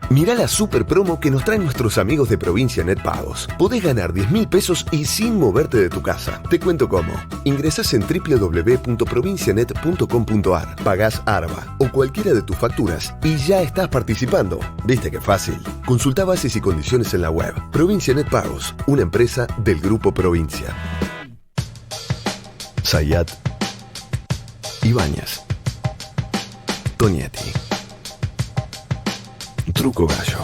Mirá la super promo que nos traen nuestros amigos de Provincia Net Pagos. Podés ganar 10.000 pesos y sin moverte de tu casa. Te cuento cómo. Ingresás en www.provincianet.com.ar, pagás ARBA o cualquiera de tus facturas y ya estás participando. ¿Viste qué fácil? Consultá bases y condiciones en la web. Provincia Net Pagos, una empresa del Grupo Provincia. Zayat, Ibáñez, Tonietti. Truco Gallo.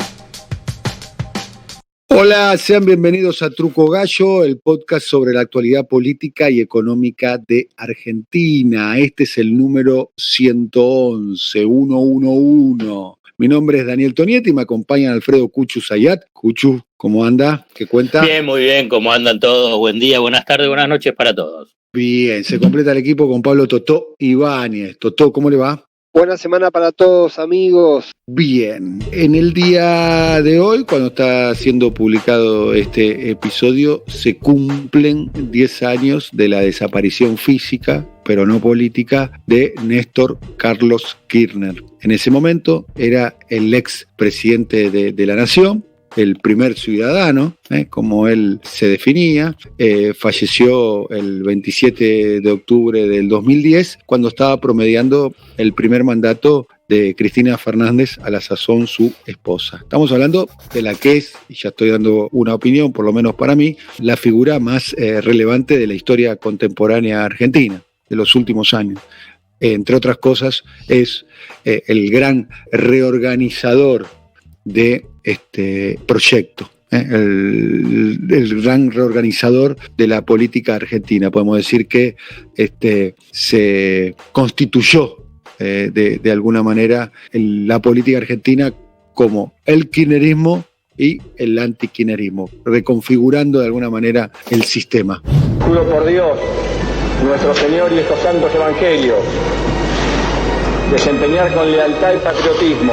Hola, sean bienvenidos a Truco Gallo, el podcast sobre la actualidad política y económica de Argentina. Este es el número 111. Mi nombre es Daniel Tonietti y me acompaña Alfredo Cuchu Zayat. Cuchu, ¿cómo anda? ¿Qué cuenta? Bien, muy bien, ¿cómo andan todos? Buen día, buenas tardes, buenas noches para todos. Bien, se completa el equipo con Pablo Totó Ibáñez. Totó, ¿cómo le va? Buena semana para todos, amigos. Bien, en el día de hoy, cuando está siendo publicado este episodio, se cumplen 10 años de la desaparición física, pero no política, de Néstor Carlos Kirchner. En ese momento era el ex presidente de la Nación, el primer ciudadano, como él se definía. Falleció el 27 de octubre del 2010, cuando estaba promediando el primer mandato de Cristina Fernández, a la sazón su esposa. Estamos hablando de la que es, y ya estoy dando una opinión, por lo menos para mí, la figura más relevante de la historia contemporánea argentina de los últimos años. Entre otras cosas, es el gran reorganizador de este proyecto, el gran reorganizador de la política argentina. Podemos decir que se constituyó de alguna manera la política argentina como el kirchnerismo y el antikirchnerismo, reconfigurando de alguna manera el sistema. Juro por Dios, nuestro Señor y estos santos evangelios, desempeñar con lealtad y patriotismo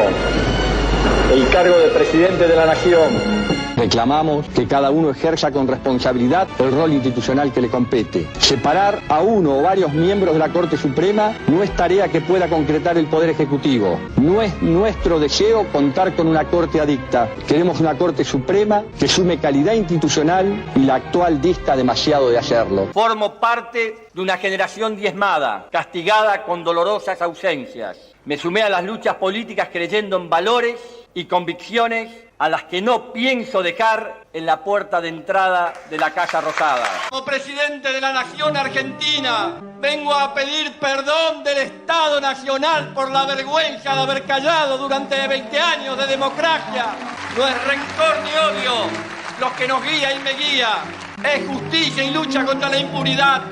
el cargo de presidente de la Nación. Reclamamos que cada uno ejerza con responsabilidad el rol institucional que le compete. Separar a uno o varios miembros de la Corte Suprema no es tarea que pueda concretar el Poder Ejecutivo. No es nuestro deseo contar con una Corte adicta. Queremos una Corte Suprema que sume calidad institucional y la actual dista demasiado de hacerlo. Formo parte de una generación diezmada, castigada con dolorosas ausencias. Me sumé a las luchas políticas creyendo en valores y convicciones a las que no pienso dejar en la puerta de entrada de la Casa Rosada. Como presidente de la Nación Argentina, vengo a pedir perdón del Estado Nacional por la vergüenza de haber callado durante 20 años de democracia. No es rencor ni odio lo que nos guía y me guía, es justicia y lucha contra la impunidad.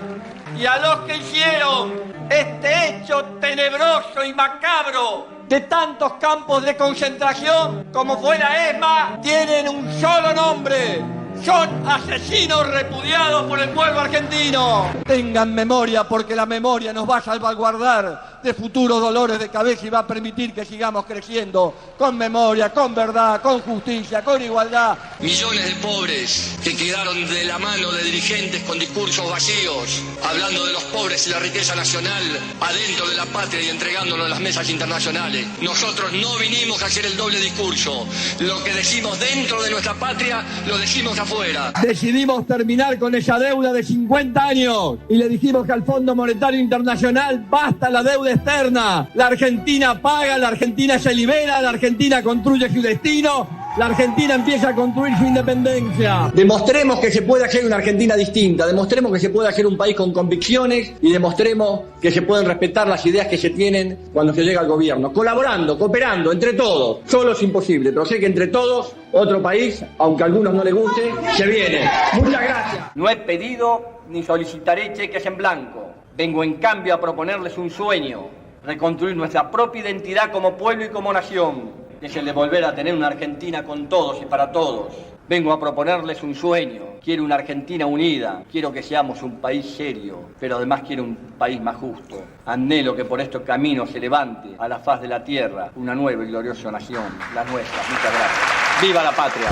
Y a los que hicieron este hecho tenebroso y macabro de tantos campos de concentración como fue la ESMA, tienen un solo nombre: son asesinos repudiados por el pueblo argentino. Tengan memoria, porque la memoria nos va a salvaguardar de futuros dolores de cabeza y va a permitir que sigamos creciendo con memoria, con verdad, con justicia, con igualdad. Millones de pobres que quedaron de la mano de dirigentes con discursos vacíos, hablando de los pobres y la riqueza nacional adentro de la patria y entregándonos en las mesas internacionales. Nosotros no vinimos a hacer el doble discurso. Lo que decimos dentro de nuestra patria, lo decimos afuera. Decidimos terminar con esa deuda de 50 años y le dijimos que al Fondo Monetario Internacional basta la deuda externa. La Argentina paga, la Argentina se libera, la Argentina construye su destino, la Argentina empieza a construir su independencia. Demostremos que se puede hacer una Argentina distinta, demostremos que se puede hacer un país con convicciones y demostremos que se pueden respetar las ideas que se tienen cuando se llega al gobierno. Colaborando, cooperando, entre todos. Solo es imposible, pero sé que entre todos, otro país, aunque a algunos no les guste, se viene. Muchas gracias. No he pedido ni solicitaré cheques en blanco. Vengo en cambio a proponerles un sueño: reconstruir nuestra propia identidad como pueblo y como nación. Es el de volver a tener una Argentina con todos y para todos. Vengo a proponerles un sueño. Quiero una Argentina unida. Quiero que seamos un país serio, pero además quiero un país más justo. Anhelo que por estos caminos se levante a la faz de la tierra una nueva y gloriosa nación, la nuestra. Muchas gracias. ¡Viva la patria!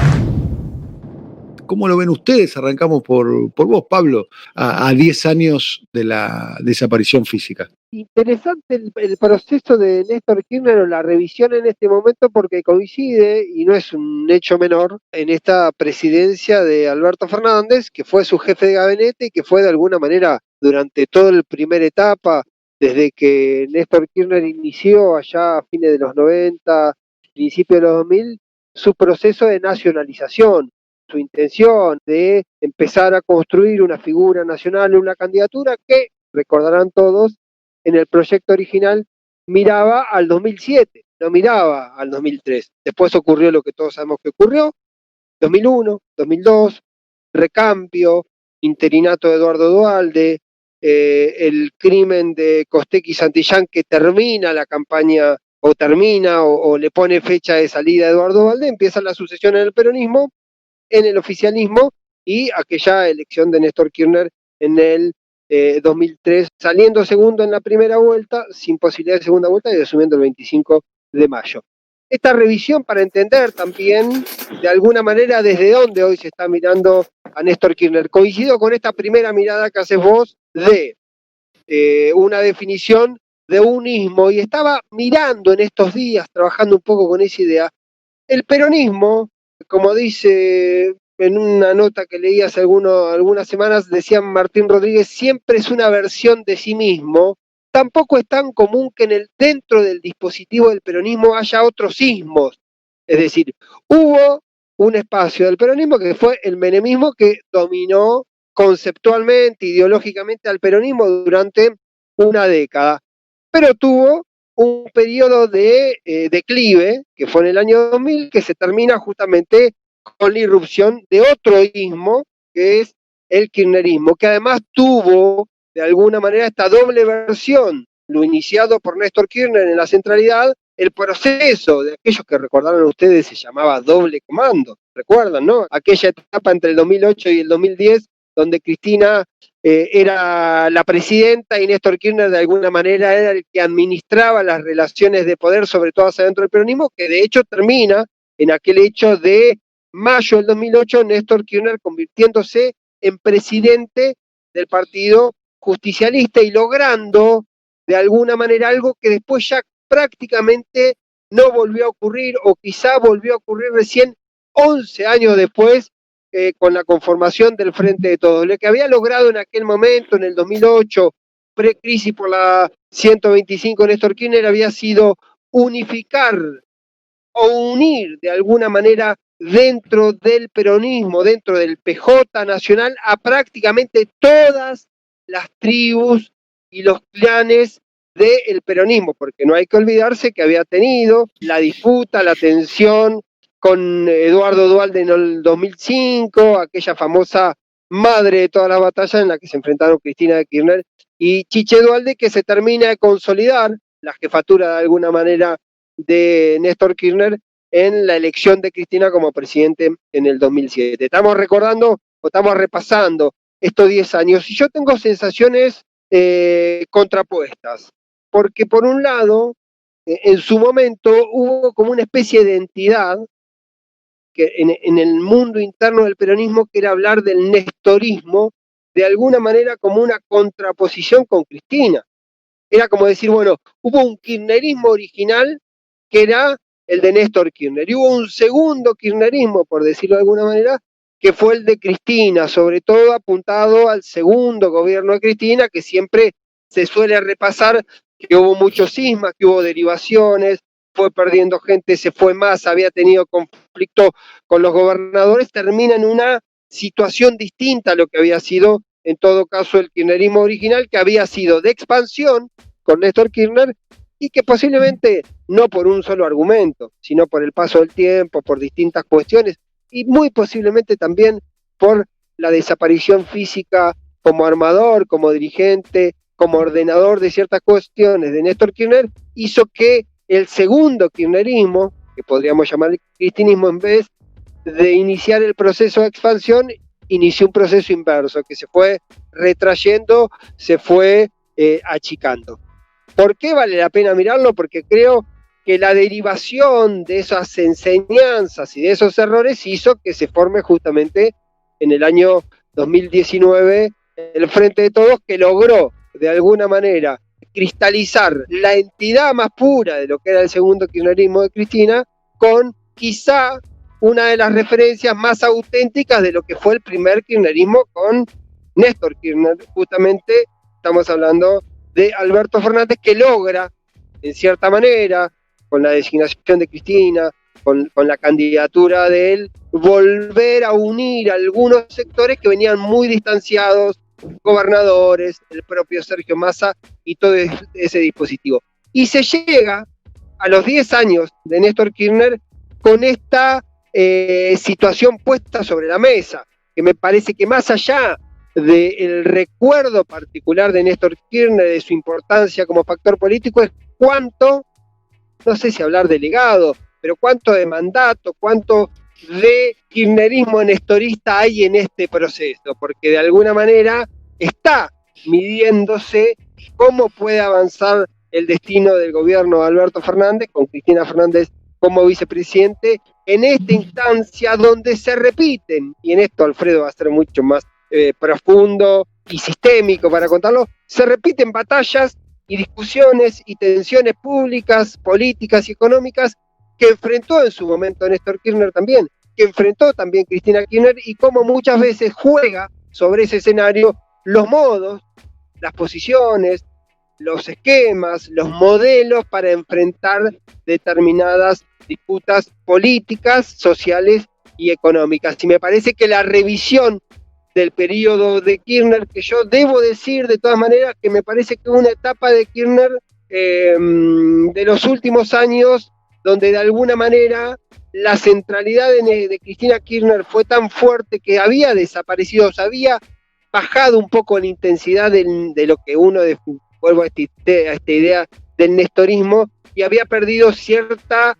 ¿Cómo lo ven ustedes? Arrancamos por vos, Pablo, a 10 años de la desaparición física. Interesante el proceso de Néstor Kirchner o la revisión en este momento porque coincide, y no es un hecho menor, en esta presidencia de Alberto Fernández, que fue su jefe de gabinete y que fue de alguna manera durante toda la primera etapa, desde que Néstor Kirchner inició allá a fines de los 90, principios de los 2000, su proceso de nacionalización, su intención de empezar a construir una figura nacional, una candidatura que, recordarán todos, en el proyecto original miraba al 2007, no miraba al 2003. Después ocurrió lo que todos sabemos que ocurrió, 2001, 2002, recambio, interinato de Eduardo Duhalde, el crimen de Costec y Santillán que termina la campaña o le pone fecha de salida a Eduardo Duhalde, empieza la sucesión en el peronismo, en el oficialismo y aquella elección de Néstor Kirchner en el 2003, saliendo segundo en la primera vuelta, sin posibilidad de segunda vuelta y asumiendo el 25 de mayo. Esta revisión para entender también, de alguna manera, desde dónde hoy se está mirando a Néstor Kirchner. Coincido con esta primera mirada que haces vos de una definición de unismo, y estaba mirando en estos días, trabajando un poco con esa idea, el peronismo, como dice en una nota que leí hace algunas semanas, decía Martín Rodríguez, siempre es una versión de sí mismo. Tampoco es tan común que dentro del dispositivo del peronismo haya otros ismos. Es decir, hubo un espacio del peronismo que fue el menemismo, que dominó conceptualmente, ideológicamente al peronismo durante una década, pero tuvo un periodo de declive, que fue en el año 2000, que se termina justamente con la irrupción de otro ismo, que es el kirchnerismo, que además tuvo, de alguna manera, esta doble versión, lo iniciado por Néstor Kirchner en la centralidad, el proceso de aquellos que recordaron ustedes se llamaba doble comando, recuerdan, ¿no? Aquella etapa entre el 2008 y el 2010, donde Cristina era la presidenta y Néstor Kirchner de alguna manera era el que administraba las relaciones de poder, sobre todo hacia dentro del peronismo, que de hecho termina en aquel hecho de mayo del 2008, Néstor Kirchner convirtiéndose en presidente del Partido Justicialista y logrando de alguna manera algo que después ya prácticamente no volvió a ocurrir, o quizá volvió a ocurrir recién 11 años después, con la conformación del Frente de Todos. Lo que había logrado en aquel momento, en el 2008, pre-crisis por la 125 Néstor Kirchner, había sido unificar o unir de alguna manera dentro del peronismo, dentro del PJ nacional, a prácticamente todas las tribus y los clanes del peronismo, porque no hay que olvidarse que había tenido la disputa, la tensión con Eduardo Duhalde en el 2005, aquella famosa madre de todas las batallas en la que se enfrentaron Cristina de Kirchner y Chiche Duhalde, que se termina de consolidar la jefatura de alguna manera de Néstor Kirchner en la elección de Cristina como presidente en el 2007. Estamos recordando o estamos repasando estos 10 años y yo tengo sensaciones contrapuestas, porque por un lado, en su momento hubo como una especie de identidad que en el mundo interno del peronismo, que era hablar del nestorismo, de alguna manera como una contraposición con Cristina. Era como decir, bueno, hubo un kirchnerismo original que era el de Néstor Kirchner, y hubo un segundo kirchnerismo, por decirlo de alguna manera, que fue el de Cristina, sobre todo apuntado al segundo gobierno de Cristina, que siempre se suele repasar que hubo muchos cismas, que hubo derivaciones, fue perdiendo gente, se fue más, había tenido conflicto con los gobernadores, termina en una situación distinta a lo que había sido, en todo caso, el kirchnerismo original, que había sido de expansión con Néstor Kirchner, y que posiblemente no por un solo argumento, sino por el paso del tiempo, por distintas cuestiones, y muy posiblemente también por la desaparición física como armador, como dirigente, como ordenador de ciertas cuestiones de Néstor Kirchner, hizo que el segundo kirchnerismo, que podríamos llamar el cristinismo, en vez de iniciar el proceso de expansión, inició un proceso inverso, que se fue retrayendo, se fue achicando. ¿Por qué vale la pena mirarlo? Porque creo que la derivación de esas enseñanzas y de esos errores hizo que se forme justamente en el año 2019 el Frente de Todos, que logró de alguna manera cristalizar la entidad más pura de lo que era el segundo kirchnerismo de Cristina, con quizá una de las referencias más auténticas de lo que fue el primer kirchnerismo con Néstor Kirchner. Justamente estamos hablando de Alberto Fernández, que logra, en cierta manera, con la designación de Cristina, con la candidatura de él, volver a unir algunos sectores que venían muy distanciados, gobernadores, el propio Sergio Massa y todo ese dispositivo. Y se llega a los 10 años de Néstor Kirchner con esta situación puesta sobre la mesa, que me parece que más allá del recuerdo particular de Néstor Kirchner, de su importancia como factor político, es cuánto, no sé si hablar de legado, pero cuánto de mandato, cuánto de kirchnerismo nestorista hay en este proceso, porque de alguna manera está midiéndose cómo puede avanzar el destino del gobierno de Alberto Fernández, con Cristina Fernández como vicepresidente, en esta instancia donde se repiten, y en esto Alfredo va a ser mucho más profundo y sistémico para contarlo, se repiten batallas y discusiones y tensiones públicas, políticas y económicas que enfrentó en su momento Néstor Kirchner también, que enfrentó también Cristina Kirchner, y cómo muchas veces juega sobre ese escenario los modos, las posiciones, los esquemas, los modelos para enfrentar determinadas disputas políticas, sociales y económicas. Y me parece que la revisión del periodo de Kirchner, que yo debo decir de todas maneras que me parece que una etapa de Kirchner de los últimos años, donde de alguna manera la centralidad de Cristina Kirchner fue tan fuerte que había desaparecido, se había bajado un poco la intensidad de lo que uno, vuelvo a esta idea del nestorismo, y había perdido cierta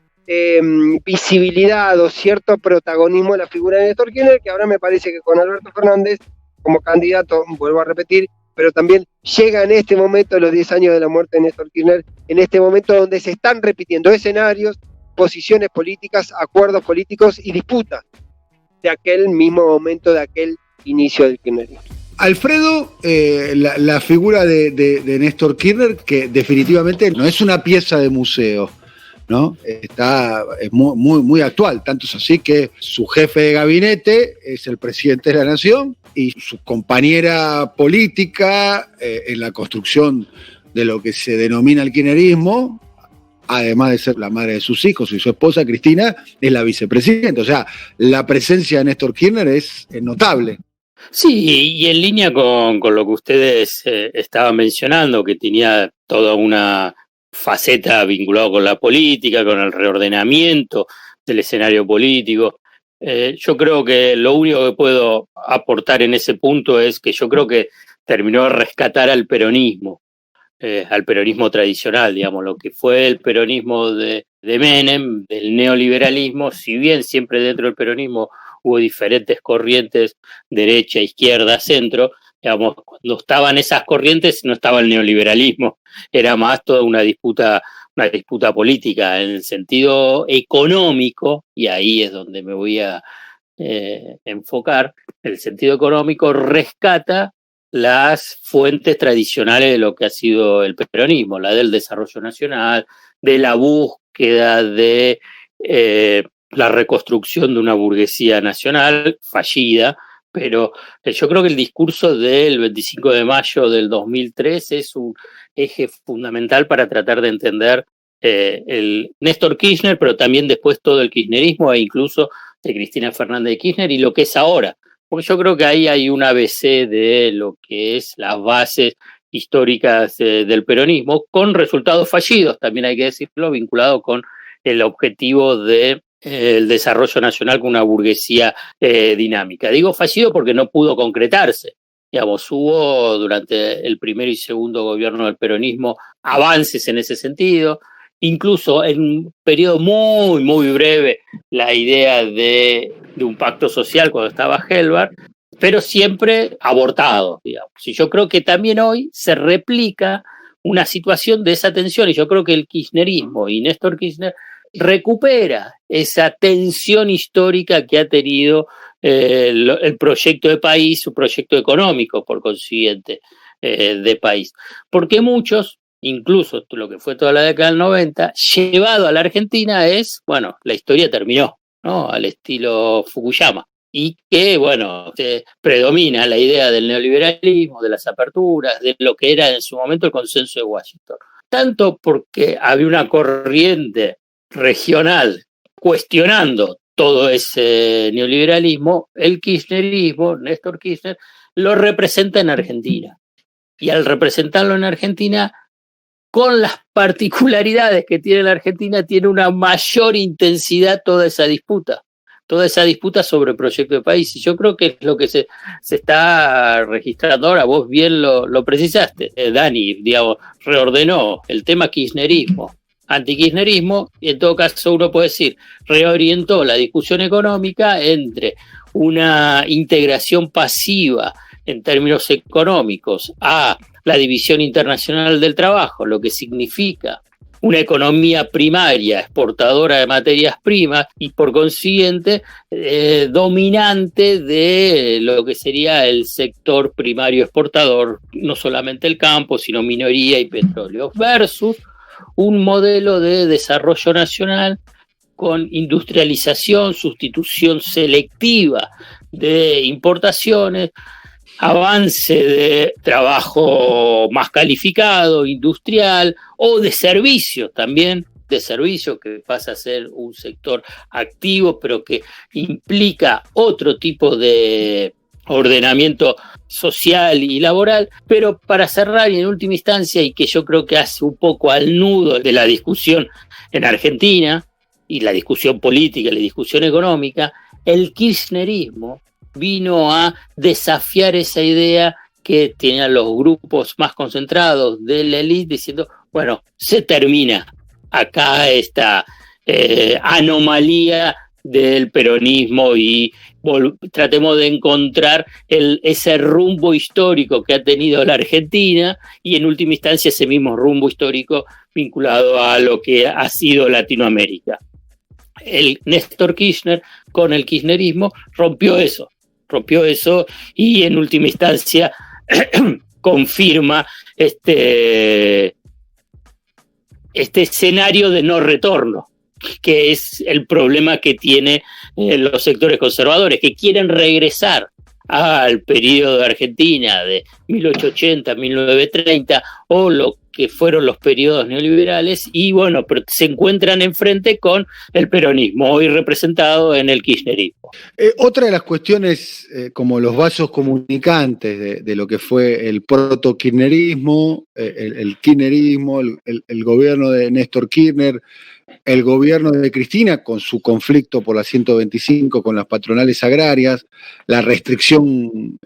visibilidad o cierto protagonismo de la figura de Néstor Kirchner, que ahora me parece que con Alberto Fernández como candidato, vuelvo a repetir, pero también llega en este momento, los 10 años de la muerte de Néstor Kirchner, en este momento donde se están repitiendo escenarios, posiciones políticas, acuerdos políticos y disputas de aquel mismo momento, de aquel inicio del kirchnerismo. Alfredo, la figura de Néstor Kirchner, que definitivamente no es una pieza de museo, ¿no? Es muy actual, tanto es así que su jefe de gabinete es el presidente de la Nación, y su compañera política en la construcción de lo que se denomina el kirchnerismo, además de ser la madre de sus hijos y su esposa Cristina, es la vicepresidenta. O sea, la presencia de Néstor Kirchner es notable. Sí, y en línea con lo que ustedes estaban mencionando, que tenía toda una faceta vinculada con la política, con el reordenamiento del escenario político. Yo creo que lo único que puedo aportar en ese punto es que yo creo que terminó de rescatar al peronismo tradicional, digamos, lo que fue el peronismo de Menem, del neoliberalismo. Si bien siempre dentro del peronismo hubo diferentes corrientes, derecha, izquierda, centro, digamos, cuando estaban esas corrientes no estaba el neoliberalismo, era más toda una disputa política. En el sentido económico, y ahí es donde me voy a enfocar, el sentido económico rescata las fuentes tradicionales de lo que ha sido el peronismo, la del desarrollo nacional, de la búsqueda de la reconstrucción de una burguesía nacional fallida, pero yo creo que el discurso del 25 de mayo del 2003 es un eje fundamental para tratar de entender el Néstor Kirchner, pero también después todo el kirchnerismo e incluso de Cristina Fernández de Kirchner y lo que es ahora. Porque yo creo que ahí hay un ABC de lo que es las bases históricas del peronismo, con resultados fallidos, también hay que decirlo, vinculado con el objetivo de el desarrollo nacional con una burguesía dinámica. Digo fallido porque no pudo concretarse. Digamos, hubo durante el primer y segundo gobierno del peronismo avances en ese sentido, incluso en un periodo muy, muy breve, la idea de un pacto social cuando estaba Helbar, pero siempre abortado, digamos. Y yo creo que también hoy se replica una situación de esa tensión, y yo creo que el kirchnerismo y Néstor Kirchner recupera esa tensión histórica que ha tenido el proyecto de país, su proyecto económico, por consiguiente, de país. Porque muchos, incluso lo que fue toda la década del 90, llevado a la Argentina es, bueno, la historia terminó, ¿no? Al estilo Fukuyama. Y que, bueno, predomina la idea del neoliberalismo, de las aperturas, de lo que era en su momento el consenso de Washington. Tanto porque había una corriente regional cuestionando todo ese neoliberalismo, el kirchnerismo, Néstor Kirchner, lo representa en Argentina. Y al representarlo en Argentina, con las particularidades que tiene la Argentina, tiene una mayor intensidad toda esa disputa sobre el proyecto de país. Y yo creo que es lo que se está registrando ahora. Vos bien lo precisaste, Dani, digamos, reordenó el tema kirchnerismo, antikirchnerismo, y en todo caso uno puede decir, reorientó la discusión económica entre una integración pasiva en términos económicos a la división internacional del trabajo, lo que significa una economía primaria, exportadora de materias primas y por consiguiente dominante de lo que sería el sector primario exportador, no solamente el campo, sino minería y petróleo, versus un modelo de desarrollo nacional con industrialización, sustitución selectiva de importaciones, avance de trabajo más calificado, industrial o de servicios también, de servicios que pasa a ser un sector activo, pero que implica otro tipo de ordenamiento social y laboral. Pero para cerrar y en última instancia, y que yo creo que hace un poco al nudo de la discusión en Argentina, y la discusión política y la discusión económica, el kirchnerismo vino a desafiar esa idea que tenían los grupos más concentrados de la élite diciendo, bueno, se termina acá esta anomalía del peronismo y tratemos de encontrar ese rumbo histórico que ha tenido la Argentina y en última instancia ese mismo rumbo histórico vinculado a lo que ha sido Latinoamérica. El Néstor Kirchner con el kirchnerismo rompió eso y en última instancia confirma este escenario de no retorno, que es el problema que tienen los sectores conservadores, que quieren regresar al periodo de Argentina de 1880, 1930 o lo que fueron los periodos neoliberales y bueno, pero se encuentran enfrente con el peronismo, hoy representado en el kirchnerismo. Otra de las cuestiones, como los vasos comunicantes de lo que fue el proto-kirchnerismo, el kirchnerismo, el gobierno de Néstor Kirchner, el gobierno de Cristina con su conflicto por la 125 con las patronales agrarias, la restricción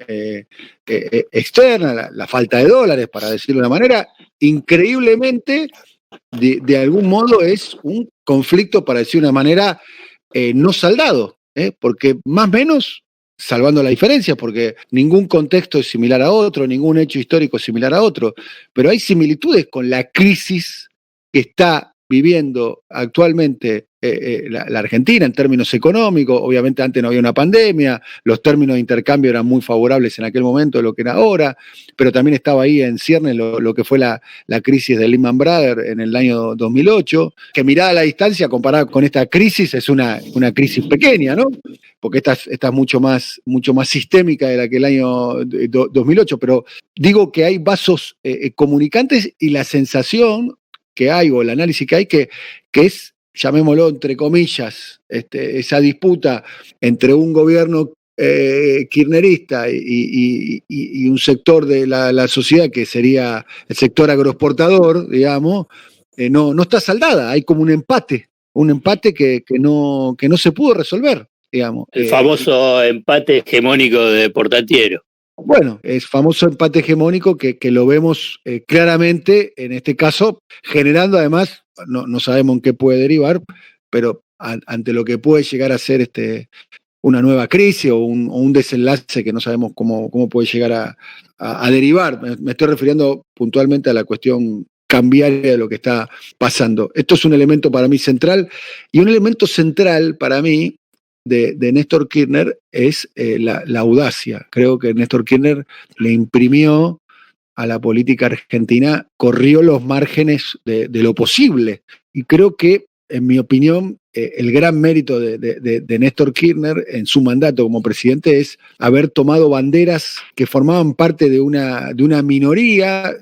externa, la falta de dólares, para decirlo de una manera, increíblemente, de algún modo es un conflicto, para decir de una manera, no saldado, porque más o menos, salvando la diferencia, porque ningún contexto es similar a otro, ningún hecho histórico es similar a otro, pero hay similitudes con la crisis que está viviendo actualmente la Argentina en términos económicos. Obviamente antes no había una pandemia, los términos de intercambio eran muy favorables en aquel momento de lo que era ahora, pero también estaba ahí en cierne lo que fue la crisis de Lehman Brothers en el año 2008, que mirada a la distancia comparada con esta crisis es una crisis pequeña, ¿no? Porque esta es mucho más sistémica de la que el año 2008, pero digo que hay vasos comunicantes y la sensación que hay, o el análisis que hay, que es, llamémoslo entre comillas, esa disputa entre un gobierno kirchnerista y un sector de la sociedad que sería el sector agroexportador, digamos, no está saldada, hay como un empate que no se pudo resolver, digamos. El famoso empate hegemónico de Portantiero. Bueno, es famoso empate hegemónico que lo vemos claramente, en este caso, generando además, no sabemos en qué puede derivar, pero ante lo que puede llegar a ser una nueva crisis o un desenlace que no sabemos cómo puede llegar a derivar. Me estoy refiriendo puntualmente a la cuestión cambiaria de lo que está pasando. Esto es un elemento para mí central, y un elemento central para mí de Néstor Kirchner es la audacia. Creo que Néstor Kirchner le imprimió a la política argentina, corrió los márgenes de lo posible, y creo que, en mi opinión, el gran mérito de Néstor Kirchner en su mandato como presidente es haber tomado banderas que formaban parte de una minoría,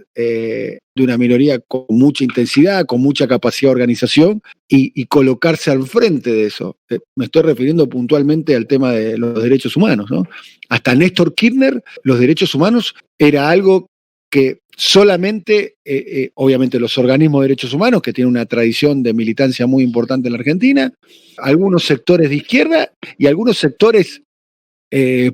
con mucha intensidad, con mucha capacidad de organización, y colocarse al frente de eso. Me estoy refiriendo puntualmente al tema de los derechos humanos, ¿no? Hasta Néstor Kirchner, los derechos humanos era algo que solamente, obviamente, los organismos de derechos humanos, que tienen una tradición de militancia muy importante en la Argentina, algunos sectores de izquierda y algunos sectores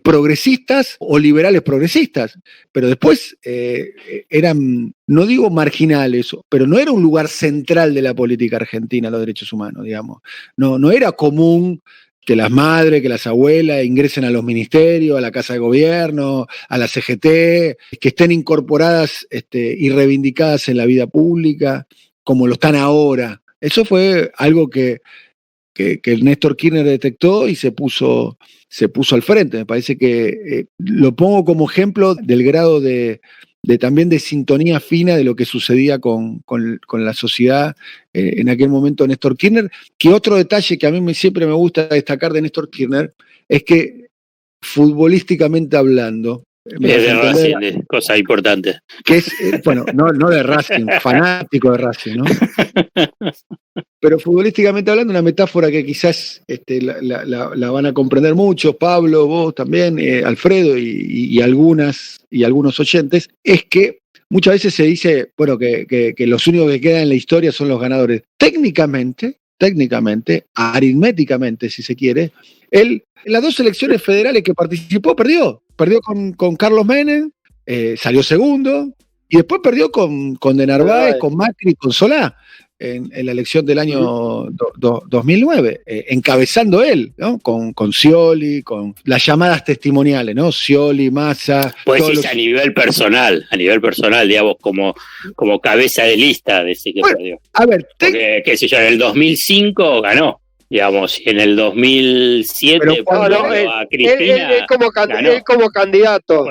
progresistas o liberales progresistas, pero después eran, no digo marginales, pero no era un lugar central de la política argentina los derechos humanos, digamos. No era común que las madres, que las abuelas ingresen a los ministerios, a la Casa de Gobierno, a la CGT, que estén incorporadas y reivindicadas en la vida pública, como lo están ahora. Eso fue algo que el Néstor Kirchner detectó y se puso al frente. Me parece que lo pongo como ejemplo del grado también de sintonía fina de lo que sucedía con la sociedad en aquel momento Néstor Kirchner. Que otro detalle que a mí siempre me gusta destacar de Néstor Kirchner es que, futbolísticamente hablando, es de Racing, cosa importante. Que es, bueno, no de Racing, fanático de Racing, ¿no? Pero futbolísticamente hablando, una metáfora que quizás la van a comprender muchos, Pablo, vos también, Alfredo y algunos oyentes, es que muchas veces se dice, bueno, que los únicos que quedan en la historia son los ganadores. Técnicamente, aritméticamente, si se quiere, él, en las 2 elecciones federales que participó, perdió con Carlos Menem, salió segundo, y después perdió con De Narváez, con Macri, con Solá, en la elección del año 2009, encabezando él, ¿no? Con Scioli, con las llamadas testimoniales, ¿no? Scioli, Massa. Pues sí, a nivel personal, digamos, como cabeza de lista de ese que perdió. A ver, porque, qué sé yo, en el 2005 ganó. Digamos, en el 2007 a Cristina él como candidato,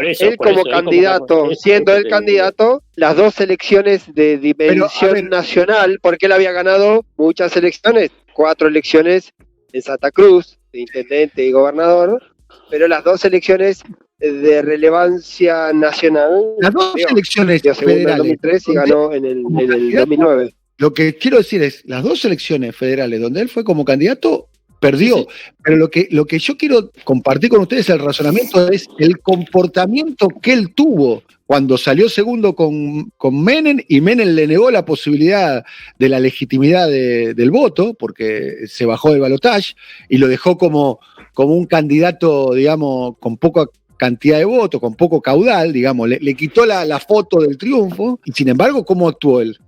siendo el candidato, las 2 elecciones de dimensión nacional, porque él había ganado muchas elecciones, 4 elecciones en Santa Cruz, de intendente y gobernador, pero las 2 elecciones de relevancia nacional. Las 2 elecciones federales. En el 2003 y ganó en el 2009. Lo que quiero decir es, las 2 elecciones federales donde él fue como candidato, perdió. Sí. Pero lo que yo quiero compartir con ustedes, el razonamiento, es el comportamiento que él tuvo cuando salió segundo con Menem, y Menem le negó la posibilidad de la legitimidad del voto, porque se bajó del balotaje y lo dejó como un candidato, digamos, con poca cantidad de votos, con poco caudal, digamos, le quitó la foto del triunfo, y sin embargo, ¿cómo actuó él?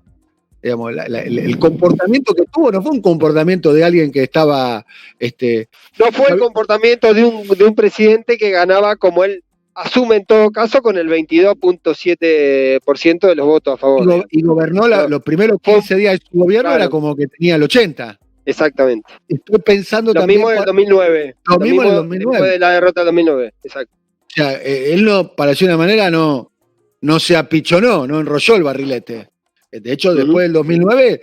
Digamos, el comportamiento que tuvo no fue un comportamiento de alguien que estaba... No fue el comportamiento de un presidente que ganaba, como él asume en todo caso, con el 22.7% de los votos a favor. Y gobernó los primeros 15 días de su gobierno, claro. Era como que tenía el 80%. Exactamente. Estoy pensando lo también... Mismo en el 2009. Lo mismo en el 2009. Después de la derrota del 2009, exacto. O sea, él no, para decir una manera, no se apichonó, no enrolló el barrilete. De hecho, después del 2009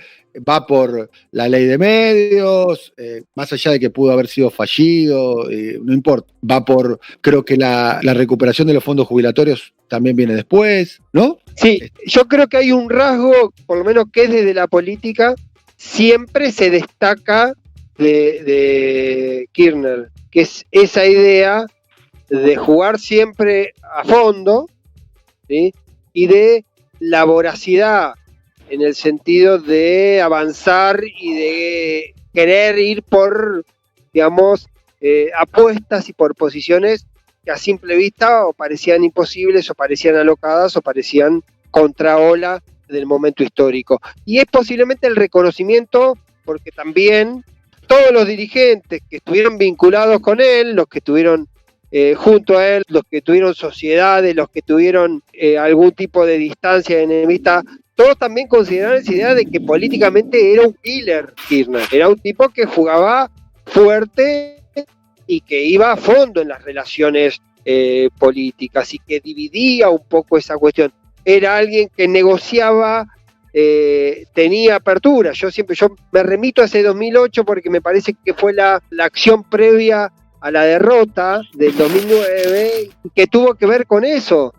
va por la ley de medios, más allá de que pudo haber sido fallido, no importa. Va por, creo que la recuperación de los fondos jubilatorios también viene después, ¿no? Sí, yo creo que hay un rasgo, por lo menos que es desde la política, siempre se destaca de Kirchner, que es esa idea de jugar siempre a fondo, ¿sí? Y de la voracidad, en el sentido de avanzar y de querer ir por, digamos, apuestas y por posiciones que a simple vista o parecían imposibles, o parecían alocadas, o parecían contraola del momento histórico. Y es posiblemente el reconocimiento, porque también todos los dirigentes que estuvieron vinculados con él, los que estuvieron junto a él, los que tuvieron sociedades, los que tuvieron algún tipo de distancia enemista todos también consideraron esa idea de que políticamente era un killer Kirchner, era un tipo que jugaba fuerte y que iba a fondo en las relaciones políticas y que dividía un poco esa cuestión. Era alguien que negociaba, tenía apertura. Yo me remito a ese 2008 porque me parece que fue la acción previa a la derrota del 2009 que tuvo que ver con eso.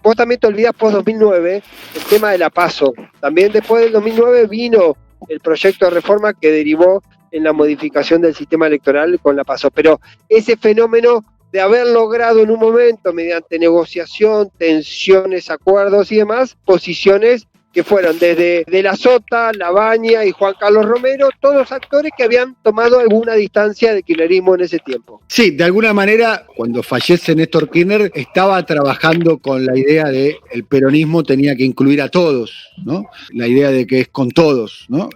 Vos también te olvidás post 2009 el tema de la PASO. También después del 2009 vino el proyecto de reforma que derivó en la modificación del sistema electoral con la PASO. Pero ese fenómeno de haber logrado en un momento, mediante negociación, tensiones, acuerdos y demás, posiciones que fueron desde De la Sota, Labaña y Juan Carlos Romero, todos actores que habían tomado alguna distancia del kirchnerismo en ese tiempo. Sí, de alguna manera, cuando fallece Néstor Kirchner, estaba trabajando con la idea de el peronismo tenía que incluir a todos, ¿no? La idea de que es con todos, ¿no?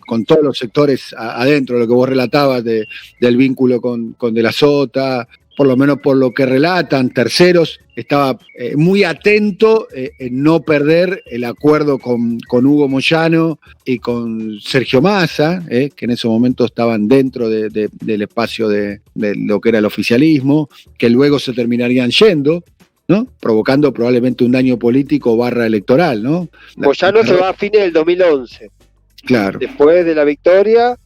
Con todos los sectores adentro, lo que vos relatabas del vínculo con De la Sota, por lo menos por lo que relatan terceros, estaba muy atento en no perder el acuerdo con Hugo Moyano y con Sergio Massa, que en ese momento estaban dentro del espacio de lo que era el oficialismo, que luego se terminarían yendo, ¿no? Provocando probablemente un daño político / electoral, ¿no? Moyano se va a fines del 2011. Claro. Después de la victoria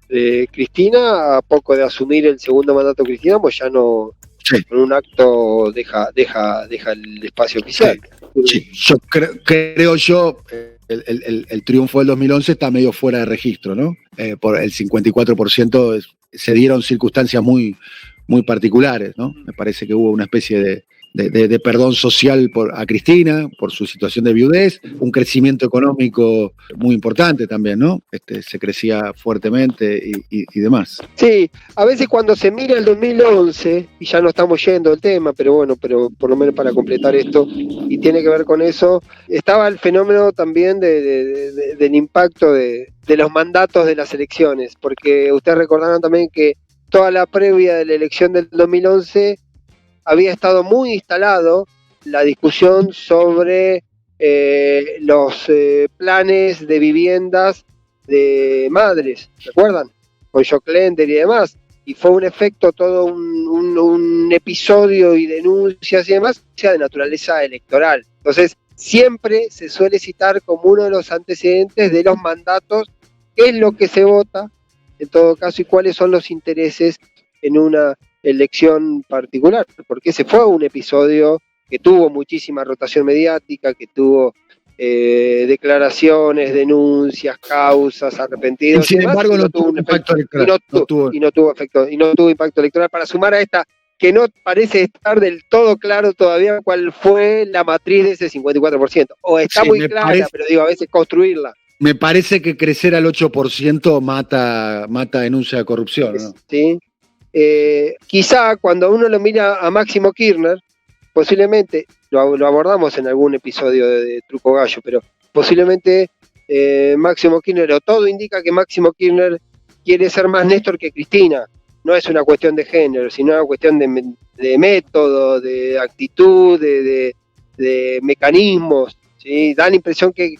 de Cristina, a poco de asumir el segundo mandato de Cristina, Moyano en un acto deja el espacio oficial. Sí. Yo creo el triunfo del 2011 está medio fuera de registro, ¿no? Por el 54% se dieron circunstancias muy, muy particulares, ¿no? Me parece que hubo una especie de perdón social a Cristina por su situación de viudez, un crecimiento económico muy importante también, ¿no? Se crecía fuertemente y demás. Sí, a veces cuando se mira el 2011, y ya no estamos yendo al tema, pero por lo menos para completar esto, y tiene que ver con eso, estaba el fenómeno también del impacto de los mandatos de las elecciones, porque ustedes recordarán también que toda la previa de la elección del 2011 había estado muy instalado la discusión sobre los planes de viviendas de madres, ¿recuerdan? Con Joclender y demás. Y fue un efecto, todo un episodio y denuncias y demás, de naturaleza electoral. Entonces, siempre se suele citar como uno de los antecedentes de los mandatos, qué es lo que se vota, en todo caso, y cuáles son los intereses en una elección particular, porque ese fue un episodio que tuvo muchísima rotación mediática, que tuvo declaraciones, denuncias, causas, arrepentidos. Y sin embargo, no tuvo un impacto electoral. No tuvo impacto electoral. Para sumar a esta, que no parece estar del todo claro todavía cuál fue la matriz de ese 54%. O está muy clara, pero digo, a veces construirla. Me parece que crecer al 8% mata denuncia de corrupción, ¿no? Sí. Quizá cuando uno lo mira a Máximo Kirchner, posiblemente, lo abordamos en algún episodio de Truco Gallo, pero posiblemente Máximo Kirchner, o todo indica que Máximo Kirchner quiere ser más Néstor que Cristina. No es una cuestión de género, sino una cuestión de método, de actitud, de mecanismos, ¿sí? Da la impresión que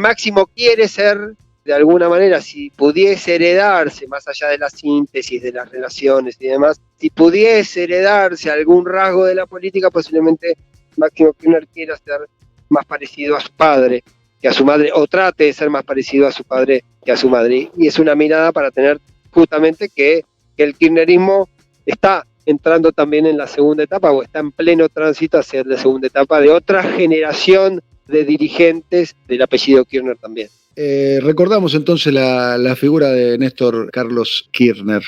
Máximo quiere ser, de alguna manera, si pudiese heredarse, más allá de la síntesis de las relaciones y demás, si pudiese heredarse algún rasgo de la política, posiblemente Máximo Kirchner quiera ser más parecido a su padre que a su madre, o trate de ser más parecido a su padre que a su madre. Y es una mirada para tener justamente que el kirchnerismo está entrando también en la segunda etapa, o está en pleno tránsito hacia la segunda etapa de otra generación de dirigentes del apellido Kirchner también. Recordamos entonces la figura de Néstor Carlos Kirchner.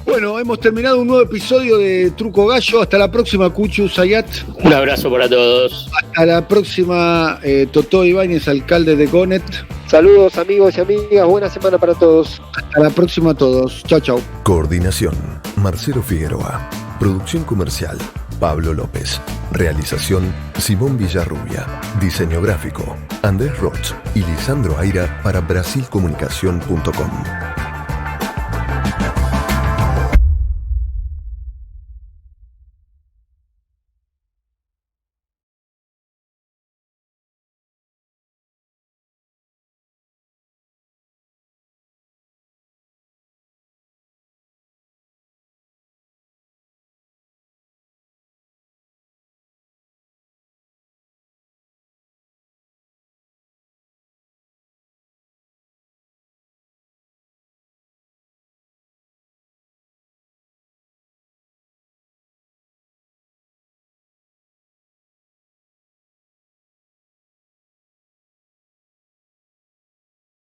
Bueno, hemos terminado un nuevo episodio de Truco Gallo. Hasta la próxima, Cuchu Zayat. Un abrazo para todos. Hasta la próxima, Totó Ibáñez, alcalde de Gonet. Saludos, amigos y amigas. Buena semana para todos. Hasta la próxima a todos. Chau, chau. Coordinación: Marcelo Figueroa. Producción comercial: Pablo López. Realización: Simón Villarrubia. Diseño gráfico: Andrés Roch y Lisandro Aira para Brasilcomunicación.com.